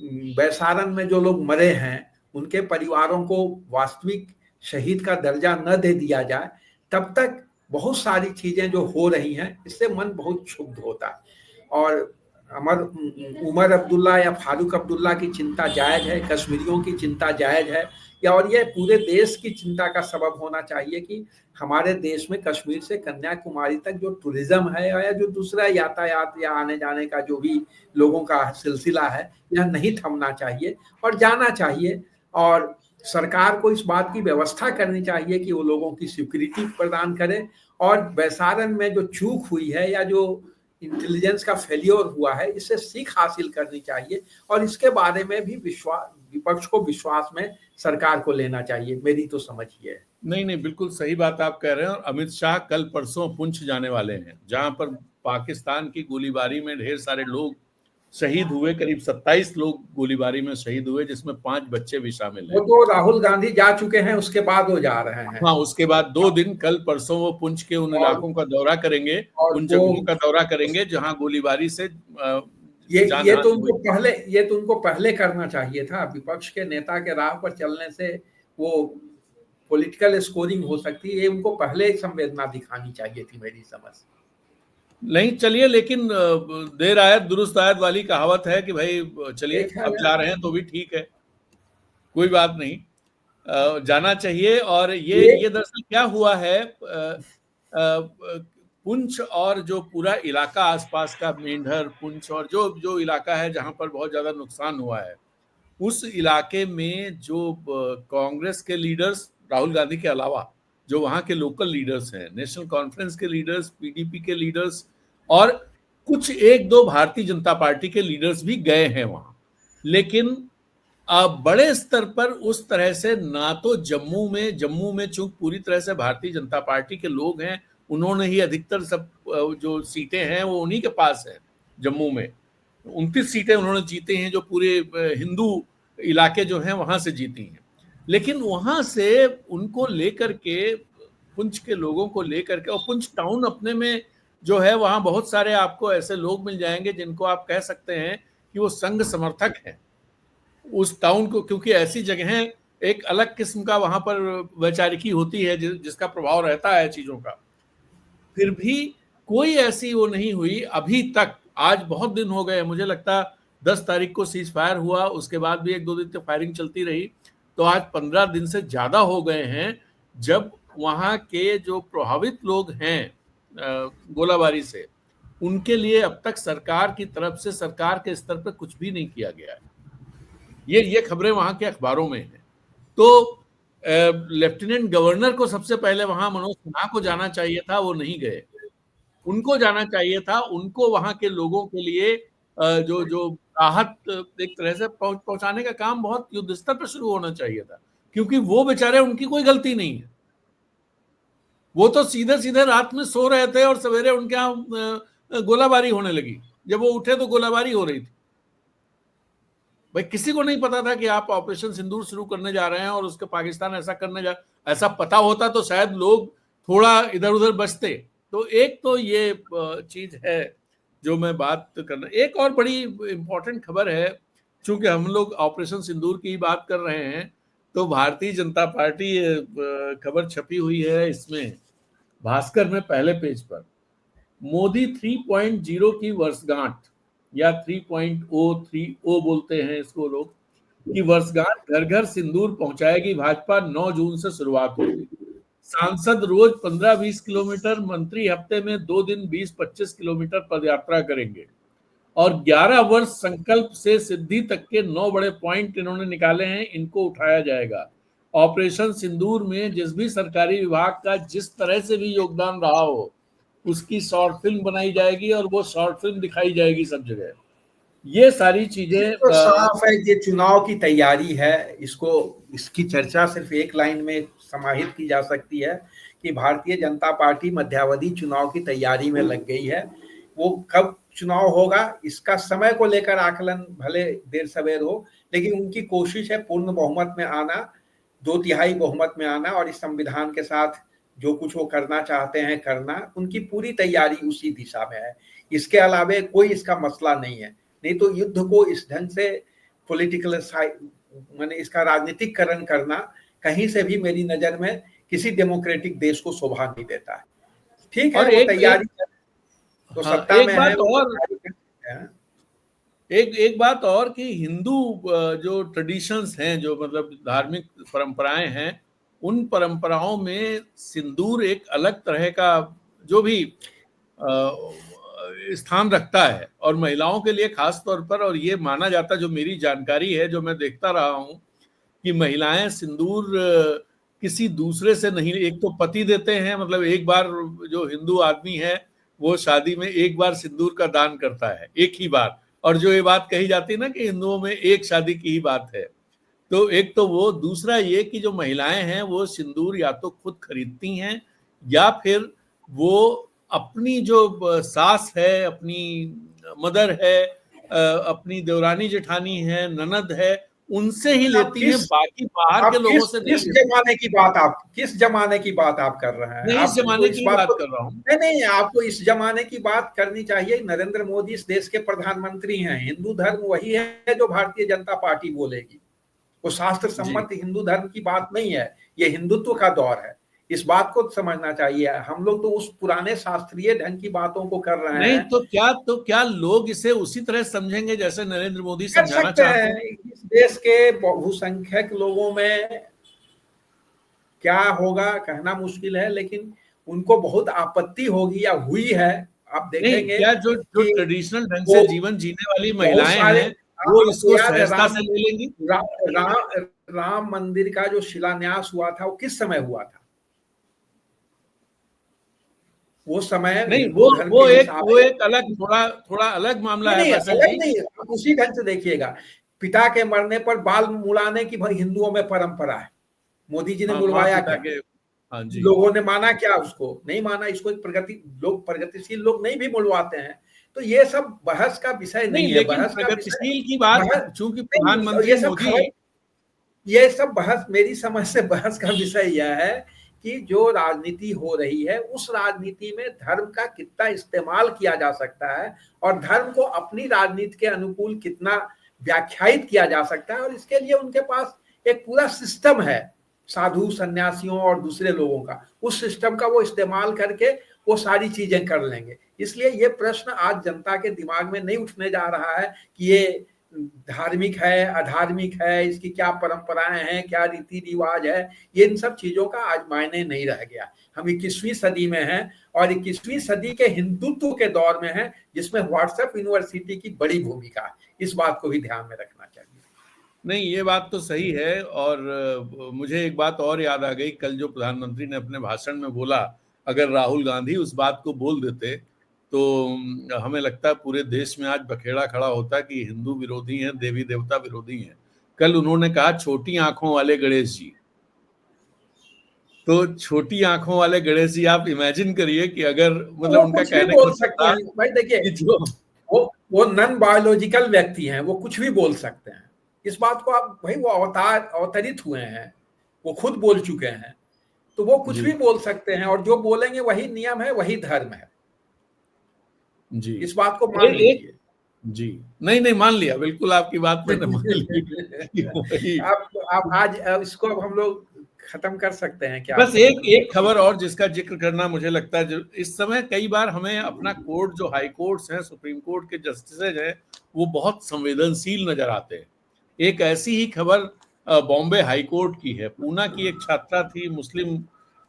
बैसारन में जो लोग मरे हैं उनके परिवारों को वास्तविक शहीद का दर्जा न दे दिया जाए, तब तक बहुत सारी चीजें जो हो रही हैं इससे मन बहुत क्षुब्ध होता है। और उमर अब्दुल्ला या फारूक अब्दुल्ला की चिंता जायज है, कश्मीरियों की चिंता जायज है, और यह पूरे देश की चिंता का सबब होना चाहिए कि हमारे देश में कश्मीर से कन्याकुमारी तक जो टूरिज्म है या जो दूसरा यातायात या आने जाने का जो भी लोगों का सिलसिला है, यह नहीं थमना चाहिए और जाना चाहिए। और सरकार को इस बात की व्यवस्था करनी चाहिए कि वो लोगों की स्वीकृति प्रदान करे, और बैसारन में जो चूक हुई है या जो इंटेलिजेंस का फेलियर हुआ है, इससे सीख हासिल करनी चाहिए, और इसके बारे में भी विपक्ष को विश्वास में सरकार को लेना चाहिए। मेरी तो समझ ये है। नहीं, बिल्कुल सही बात आप कह रहे हैं। और अमित शाह कल परसों पुंछ जाने वाले हैं, जहां पर पाकिस्तान की गोलीबारी में ढेर सारे लोग शहीद हुए। करीब 27 लोग गोलीबारी में शहीद हुए, जिसमें 5 बच्चे भी शामिल हैं। वो तो राहुल गांधी जा चुके हैं, उसके बाद वो जा रहे हैं। हाँ, उसके बाद 2 दिन, कल परसों वो पुंछ के उन इलाकों का दौरा करेंगे, उन जगहों का दौरा करेंगे जहां गोलीबारी से ये तो उनको पहले करना चाहिए था। विपक्ष के नेता के राह पर चलने से वो पॉलिटिकल स्कोरिंग हो सकती है, ये उनको पहले संवेदना दिखानी चाहिए थी, मेरी समझ। नहीं चलिए, लेकिन देर आयत दुरुस्त आयत वाली कहावत है कि भाई चलिए अब जा रहे हैं तो भी ठीक है, कोई बात नहीं, जाना चाहिए। और ये दरअसल क्या हुआ है, पुंछ और जो पूरा इलाका आसपास का, मेंढर पुंछ और जो जो इलाका है जहां पर बहुत ज्यादा नुकसान हुआ है, उस इलाके में जो कांग्रेस के लीडर्स, राहुल गांधी के अलावा जो वहां के लोकल लीडर्स हैं, नेशनल कॉन्फ्रेंस के लीडर्स, पीडीपी के लीडर्स और कुछ एक दो भारतीय जनता पार्टी के लीडर्स भी गए हैं वहां। लेकिन बड़े स्तर पर उस तरह से ना तो जम्मू में चूंकि पूरी तरह से भारतीय जनता पार्टी के लोग हैं, उन्होंने ही अधिकतर सब जो सीटें हैं वो उन्हीं के पास है। जम्मू में 29 सीटें उन्होंने जीती हैं, जो पूरे हिंदू इलाके जो हैं वहां से जीती हैं। लेकिन वहां से उनको लेकर के, पुंछ के लोगों को लेकर के, और पुंछ टाउन अपने में जो है, वहां बहुत सारे आपको ऐसे लोग मिल जाएंगे जिनको आप कह सकते हैं कि वो संघ समर्थक हैं उस टाउन को, क्योंकि ऐसी जगहें एक अलग किस्म का वहां पर वैचारिकी होती है जिसका प्रभाव रहता है चीजों का। फिर भी कोई ऐसी वो नहीं हुई अभी तक। आज बहुत दिन हो गए, मुझे लगता 10 तारीख को सीज फायर हुआ, उसके बाद भी 1-2 दिन तक फायरिंग चलती रही, तो आज 15 दिन से ज्यादा हो गए हैं जब वहां के जो प्रभावित लोग हैं गोलाबारी से, उनके लिए अब तक सरकार की तरफ से, सरकार के स्तर पर कुछ भी नहीं किया गया है। ये खबरें वहां के अखबारों में हैं। तो लेफ्टिनेंट गवर्नर को सबसे पहले वहां मनोज सिन्हा को जाना चाहिए था, वो नहीं गए। उनको जाना चाहिए था, उनको वहां के लोगों के लिए जो जो राहत एक तरह से पहुंचाने का काम बहुत युद्ध स्तर पर शुरू होना चाहिए था, क्योंकि वो बेचारे, उनकी कोई गलती नहीं है। वो तो सीधे सीधे रात में सो रहे थे और सवेरे उनके यहाँ गोलाबारी होने लगी। जब वो उठे तो गोलाबारी हो रही थी। भाई किसी को नहीं पता था कि आप ऑपरेशन सिंदूर शुरू करने जा रहे हैं और उसके पाकिस्तान ऐसा पता होता तो शायद लोग थोड़ा इधर उधर बचते। तो एक तो ये चीज है जो मैं बात करना। एक और बड़ी इंपॉर्टेंट खबर है, चूंकि हम लोग ऑपरेशन सिंदूर की बात कर रहे हैं, तो भारतीय जनता पार्टी खबर छपी हुई है इसमें भास्कर में पहले पेज पर, मोदी 3.0 की वर्षगांठ, या 3.030 बोलते हैं इसको लोग, की वर्षगांठ घर घर सिंदूर पहुंचाएगी भाजपा, 9 जून से शुरुआत होगी। सांसद रोज 15-20 किलोमीटर, मंत्री हफ्ते में 2 दिन 20-25 किलोमीटर पदयात्रा करेंगे। और 11 वर्ष संकल्प से सिद्धि तक के 9 बड़े पॉइंट इन्होंने निकाले हैं, इनको उठाया जाएगा। ऑपरेशन सिंदूर में जिस भी सरकारी विभाग का जिस तरह से भी योगदान रहा हो, उसकी शॉर्ट फिल्म बनाई जाएगी और वो शॉर्ट फिल्म दिखाई जाएगी सब जगह। ये सारी चीजें तो साफ है ये चुनाव की तैयारी है। इसकी चर्चा सिर्फ एक लाइन में समाहित की जा सकती है कि भारतीय जनता पार्टी मध्यावधि चुनाव की तैयारी में लग गई है। वो कब चुनाव होगा इसका समय को लेकर आकलन भले देर सवेर हो, लेकिन उनकी कोशिश है पूर्ण बहुमत में आना, 2/3 बहुमत में आना, और इस संविधान के साथ जो कुछ वो करना चाहते हैं करना। उनकी पूरी तैयारी उसी दिशा में है। इसके अलावे कोई इसका मसला नहीं है। नहीं तो युद्ध को इस ढंग से पॉलिटिकल माने इसका राजनीतिकरण करना कहीं से भी मेरी नजर में किसी डेमोक्रेटिक देश को शोभा नहीं देता है। ठीक है, वो तैयारी तो सत्ता में है। एक बात और कि हिंदू जो ट्रेडिशंस हैं, जो मतलब धार्मिक परंपराएं हैं, उन परंपराओं में सिंदूर एक अलग तरह का जो भी स्थान रखता है, और महिलाओं के लिए खास तौर पर। और ये माना जाता, जो मेरी जानकारी है, जो मैं देखता रहा हूं, कि महिलाएं सिंदूर किसी दूसरे से नहीं, एक तो पति देते हैं, मतलब एक बार जो हिंदू आदमी है वो शादी में एक बार सिंदूर का दान करता है, एक ही बार। और जो ये बात कही जाती है ना कि हिंदुओं में एक शादी की ही बात है, तो एक तो वो, दूसरा ये कि जो महिलाएं हैं वो सिंदूर या तो खुद खरीदती हैं, या फिर वो अपनी जो सास है, अपनी मदर है, अपनी देवरानी जेठानी है, ननद है, उनसे ही लेती हैं, बाकी बाहर के लोगों से नहीं। किस जमाने की बात आप कर रहे हैं? नहीं, इस जमाने की बात कर रहा हूँ। नहीं, आपको इस जमाने की बात करनी चाहिए। नरेंद्र मोदी इस देश के प्रधानमंत्री हैं। हिंदू धर्म वही है जो भारतीय जनता पार्टी बोलेगी। वो शास्त्र सम्मत हिंदू धर्म की बात नहीं है, ये हिंदुत्व का दौर है। इस बात को समझना चाहिए। हम लोग तो उस पुराने शास्त्रीय ढंग की बातों को कर रहे नहीं हैं। तो क्या लोग इसे उसी तरह समझेंगे जैसे नरेंद्र मोदी कर समझाना सकते चाहते हैं, हैं? इस देश के बहुसंख्यक लोगों में क्या होगा कहना मुश्किल है, लेकिन उनको बहुत आपत्ति होगी या हुई है। आप नहीं, देखेंगे क्या जो जो कि ट्रेडिशनल ढंग से वो जीवन जीने वाली बहुत महिलाएं सारे, हैं वो आपको इसको याद है सहजता से ले लेंगी? राम मंदिर का जो शिलान्यास हुआ था वो किस समय हुआ था? वो समय नहीं, हिंदू धर्म के हिसाब वो से, एक अलग, थोड़ा थोड़ा अलग मामला नहीं है नहीं फैसल अलग जी। नहीं, आप उसी ढंग से देखिएगा। पिता के मरने पर बाल मुड़ाने की भाई हिंदुओं में परंपरा है। मोदी जी ने हाँ, माँ मुड़वाया पिता क्या? के। हाँ जी। लोगों ने माना क्या? उसको नहीं माना। इसको एक प्रगतिशील लोग नहीं भी मुड़वाते हैं। तो ये सब बहस का विषय नहीं, नहीं है। लेकिन बहस का विषय, प्रगतिशील की बात, बहस चूंकि नहीं, प्रधानमंत्री मोदी। ये सब बहस, मेरी समझ से बहस का विषय यह है कि जो राजनीति हो रही है उस राजनीति में धर्म का कितना इस्तेमाल किया जा सकता है और धर्म को अपनी राजनीति के अनुकूल कितना व्याख्यायित किया जा सकता है, और इसके लिए उनके पास एक पूरा सिस्टम है साधु सन्यासियों और दूसरे लोगों का। उस सिस्टम का वो इस्तेमाल करके वो सारी चीजें कर लेंगे। इसलिए ये प्रश्न आज जनता के दिमाग में नहीं उठने जा रहा है कि ये धार्मिक है अधार्मिक है, इसकी क्या परंपराएं हैं, क्या रीति रिवाज है। ये इन सब चीजों का आज मायने नहीं रह गया। हम 21वीं सदी में हैं और 21वीं सदी के हिंदुत्व के दौर में हैं, जिसमें व्हाट्सएप यूनिवर्सिटी की बड़ी भूमिका है। इस बात को भी ध्यान में रखना चाहिए। नहीं, ये बात तो सही है। और मुझे एक बात और याद आ गई, कल जो प्रधानमंत्री ने अपने भाषण में बोला, अगर राहुल गांधी उस बात को बोल देते तो हमें लगता है पूरे देश में आज बखेड़ा खड़ा होता कि हिंदू विरोधी हैं, देवी देवता विरोधी हैं। कल उन्होंने कहा छोटी आंखों वाले गणेश जी। तो छोटी आंखों वाले गणेश जी, आप इमेजिन करिए कि अगर मतलब वो उनका कुछ भी कहने का बोल मतलब सकते था हैं भाई। देखिए, कि जो वो नॉन बायोलॉजिकल व्यक्ति हैं, वो कुछ भी बोल सकते हैं। इस बात को आप भाई, वो अवतरित हुए हैं, वो खुद बोल चुके हैं, तो वो कुछ जी भी बोल सकते हैं और जो बोलेंगे वही नियम है, वही धर्म है। जी इस बात को मान एक लीजिए। जी, नहीं नहीं, मान लिया, बिल्कुल आपकी बात मैंने मान ली कि वही। आप आज इसको अब हम लोग खत्म कर सकते हैं क्या? बस एक एक खबर और जिसका जिक्र करना मुझे लगता है, जो इस समय कई बार हमें अपना कोर्ट, जो हाई कोर्ट्स हैं, सुप्रीम कोर्ट के जस्टिसेज हैं, वो बहुत संवेदनशील नजर आते हैं। एक ऐसी ही खबर बॉम्बे हाई कोर्ट की है। पूना की एक छात्रा थी, मुस्लिम,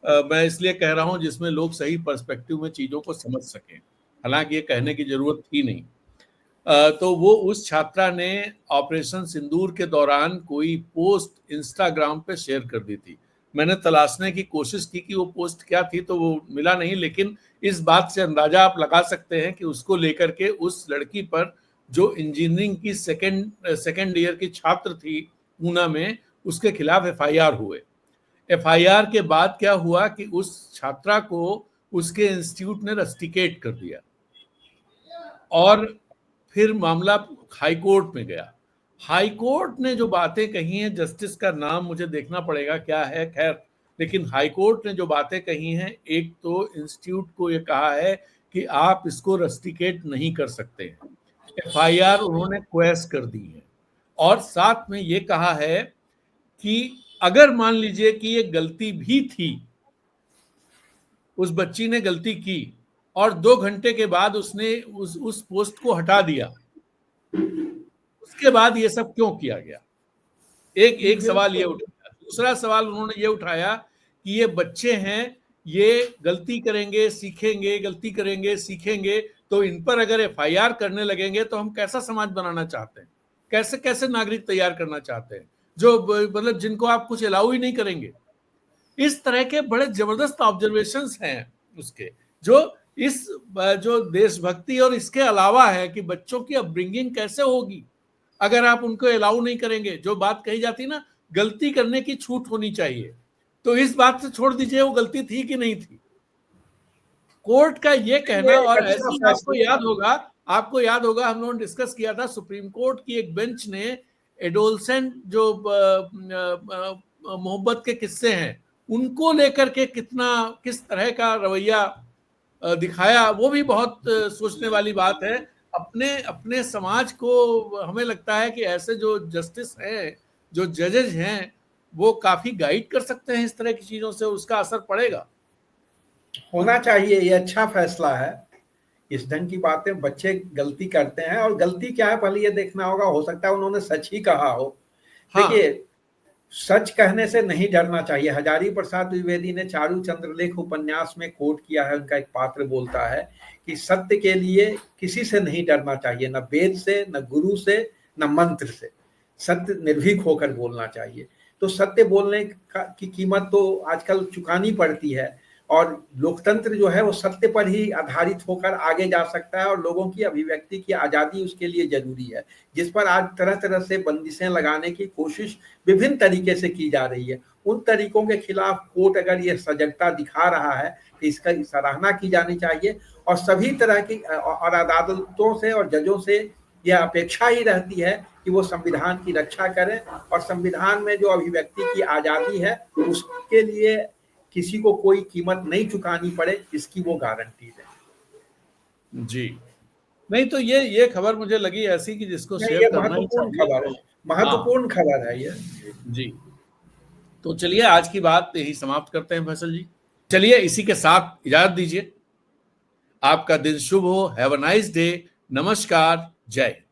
मैं इसलिए कह रहा हूं जिसमें लोग सही पर्सपेक्टिव में चीजों को समझ सकें, हालांकि ये कहने की जरूरत थी नहीं। तो वो उस छात्रा ने ऑपरेशन सिंदूर के दौरान कोई पोस्ट इंस्टाग्राम पे शेयर कर दी थी। मैंने तलाशने की कोशिश की कि वो पोस्ट क्या थी, तो वो मिला नहीं, लेकिन इस बात से अंदाजा आप लगा सकते हैं कि उसको लेकर के उस लड़की पर, जो इंजीनियरिंग की सेकेंड ईयर की छात्र थी पूना में, उसके खिलाफ एफआईआर हुए। एफआईआर के बाद क्या हुआ कि उस छात्रा को उसके इंस्टीट्यूट ने रस्टिकेट कर दिया और फिर मामला हाई कोर्ट में गया। हाई कोर्ट ने जो बातें कही हैं, जस्टिस का नाम मुझे देखना पड़ेगा क्या है, खैर, लेकिन हाई कोर्ट ने जो बातें कही हैं, एक तो इंस्टीट्यूट को ये कहा है कि आप इसको रस्टिकेट नहीं कर सकते हैं। एफआईआर उन्होंने क्वेश कर दी है और साथ में ये कहा है कि अगर मान लीजिए कि ये गलती भी थी, उस बच्ची ने गलती की और 2 घंटे के बाद उसने उस पोस्ट को हटा दिया, उसके बाद ये सब क्यों किया गया? एक एक सवाल ये बिल्कुल। उठाया। दूसरा सवाल उन्होंने ये उठाया कि ये बच्चे हैं, ये गलती करेंगे सीखेंगे, गलती करेंगे सीखेंगे, तो इन पर अगर एफआईआर करने लगेंगे तो हम कैसा समाज बनाना चाहते हैं, कैसे कैसे नागरिक तैयार करना चाहते हैं, जो मतलब जिनको आप कुछ अलाउ ही नहीं करेंगे। इस तरह के बड़े जबरदस्त ऑब्जर्वेशंस हैं उसके, जो इस जो देशभक्ति और इसके अलावा है कि बच्चों की अपब्रिंगिंग कैसे होगी अगर आप उनको अलाउ नहीं करेंगे। जो बात कही जाती ना, गलती करने की छूट होनी चाहिए, तो इस बात से छोड़ दीजिए वो गलती थी कि नहीं थी। कोर्ट का ये कहना, ये एक और अच्छा ऐसे ही फैसला। आपको याद होगा हम लोगों ने डिस्कस किया था, सुप्रीम कोर्ट की एक बेंच ने एडोलसेंट जो मोहब्बत के किस्से हैं उनको लेकर के किस तरह का रवैया दिखाया, वो भी बहुत सोचने वाली बात है। अपने अपने समाज को, हमें लगता है कि ऐसे जो जस्टिस हैं, जो जजेज हैं, वो काफी गाइड कर सकते हैं इस तरह की चीजों से, उसका असर पड़ेगा। होना चाहिए, ये अच्छा फैसला है। इस ढंग की बातें, बच्चे गलती करते हैं और गलती क्या है पहले ये देखना होगा, हो सकता है उन्होंने सच ही कहा हो। हाँ देखिए, सच कहने से नहीं डरना चाहिए। हजारी प्रसाद द्विवेदी ने चारु चंद्रलेख उपन्यास में कोट किया है, उनका एक पात्र बोलता है कि सत्य के लिए किसी से नहीं डरना चाहिए, न वेद से, न गुरु से, न मंत्र से। सत्य निर्भीक होकर बोलना चाहिए। तो सत्य बोलने की कीमत तो आजकल चुकानी पड़ती है, और लोकतंत्र जो है वो सत्य पर ही आधारित होकर आगे जा सकता है, और लोगों की अभिव्यक्ति की आज़ादी उसके लिए जरूरी है, जिस पर आज तरह तरह से बंदिशें लगाने की कोशिश विभिन्न तरीके से की जा रही है। उन तरीकों के खिलाफ कोर्ट अगर ये सजगता दिखा रहा है तो इसका सराहना की जानी चाहिए, और सभी तरह की और अदालतों से और जजों से यह अपेक्षा ही रहती है कि वो संविधान की रक्षा करें, और संविधान में जो अभिव्यक्ति की आज़ादी है उसके लिए किसी को कोई कीमत नहीं चुकानी पड़े, इसकी वो गारंटी है। जी, नहीं तो ये खबर मुझे लगी ऐसी कि जिसको शेयर ये करना ही महत्वपूर्ण चाहिए। खबर है, तो महत्वपूर्ण खबर है ये। जी, तो चलिए आज की बात यही समाप्त करते हैं फैसल जी। चलिए इसी के साथ इजाजत दीजिए। आपका दिन शुभ हो। Have a nice day. नमस्कार। जय।